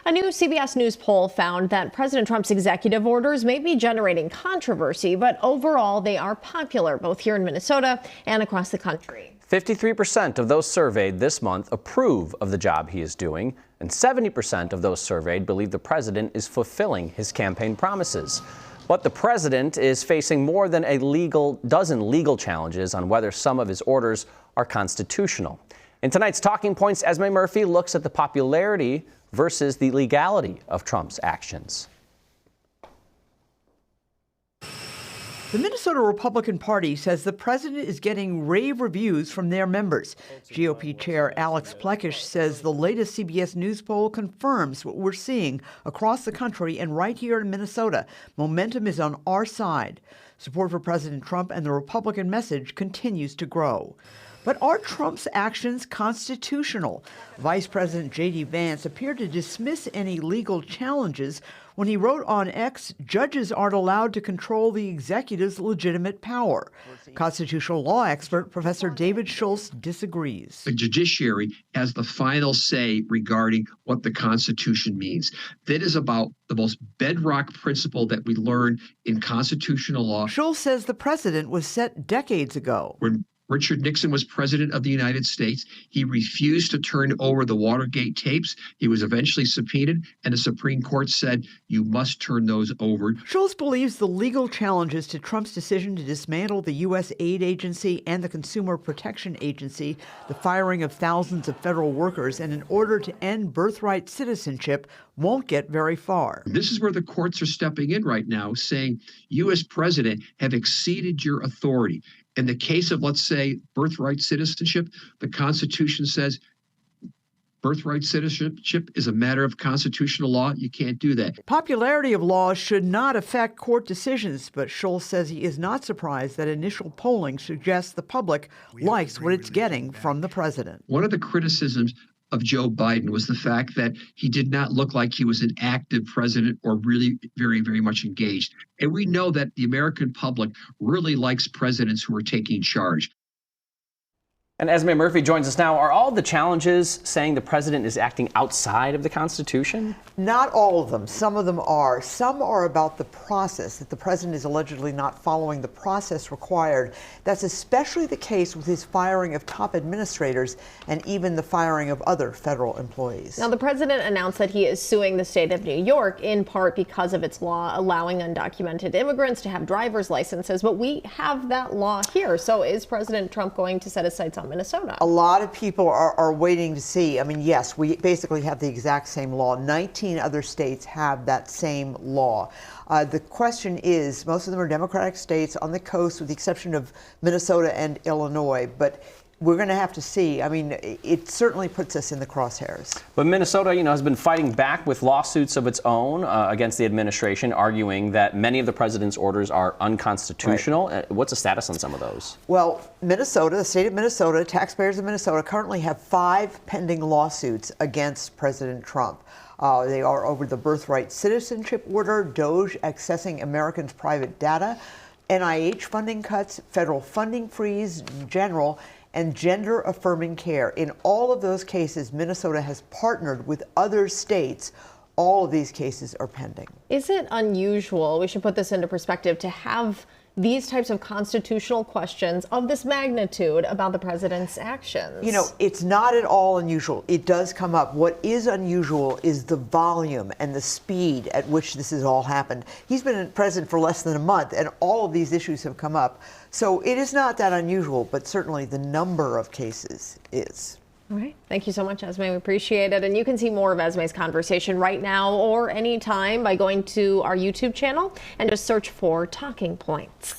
A new CBS News poll found that President Trump's executive orders may be generating controversy, but overall they are popular both here in Minnesota and across the country. 53% of those surveyed this month approve of the job he is doing, and 70% of those surveyed believe the president is fulfilling his campaign promises. But the president is facing more than a dozen legal challenges on whether some of his orders are constitutional. In tonight's Talking Points, Esme Murphy looks at the popularity versus the legality of Trump's actions. The Minnesota Republican Party says the president is getting rave reviews from their members. GOP Chair Alex Plekish says the latest CBS News poll confirms what we're seeing across the country and right here in Minnesota. Momentum is on our side. Support for President Trump and the Republican message continues to grow. But are Trump's actions constitutional? Vice President J.D. Vance appeared to dismiss any legal challenges when he wrote on X, judges aren't allowed to control the executive's legitimate power. Constitutional law expert Professor David Schultz disagrees. The judiciary has the final say regarding what the Constitution means. That is about the most bedrock principle that we learn in constitutional law. Schultz says the precedent was set decades ago. When Richard Nixon was president of the United States, he refused to turn over the Watergate tapes. He was eventually subpoenaed, and the Supreme Court said, you must turn those over. Schultz believes the legal challenges to Trump's decision to dismantle the U.S. aid agency and the Consumer Protection Agency, the firing of thousands of federal workers, and in order to end birthright citizenship won't get very far. This is where the courts are stepping in right now, saying, you as president have exceeded your authority. In the case of, let's say, birthright citizenship, the Constitution says birthright citizenship is a matter of constitutional law. You can't do that. Popularity of laws should not affect court decisions, but Schultz says he is not surprised that initial polling suggests the public likes what it's getting from the president. One of the criticisms of Joe Biden was the fact that he did not look like he was an active president or really very, very much engaged. And we know that the American public really likes presidents who are taking charge. And Esme Murphy joins us now. Are all the challenges saying the president is acting outside of the Constitution? Not all of them. Some of them are. Some are about the process, that the president is allegedly not following the process required. That's especially the case with his firing of top administrators and even the firing of other federal employees. Now, the president announced that he is suing the state of New York in part because of its law allowing undocumented immigrants to have driver's licenses. But we have that law here. So is President Trump going to set his sights on Minnesota? A lot of people are waiting to see. I mean, yes, we basically have the exact same law. 19 other states have that same law. The question is, most of them are Democratic states on the coast with the exception of Minnesota and Illinois, but we're going to have to see. I mean, it certainly puts us in the crosshairs. But Minnesota, has been fighting back with lawsuits of its own against the administration, arguing that many of the president's orders are unconstitutional. Right. What's the status on some of those? Well, Minnesota, the state of Minnesota, taxpayers of Minnesota currently have 5 pending lawsuits against President Trump. They are over the birthright citizenship order, DOJ accessing Americans' private data, NIH funding cuts, federal funding freeze in general, and gender-affirming care. In all of those cases, Minnesota has partnered with other states. All of these cases are pending. Is it unusual, we should put this into perspective, to have these types of constitutional questions of this magnitude about the president's actions? It's not at all unusual. It does come up. What is unusual is the volume and the speed at which this has all happened. He's been president for less than a month, and all of these issues have come up. So it is not that unusual, but certainly the number of cases is. All right. Thank you so much, Esme. We appreciate it. And you can see more of Esme's conversation right now or anytime by going to our YouTube channel and just search for Talking Points.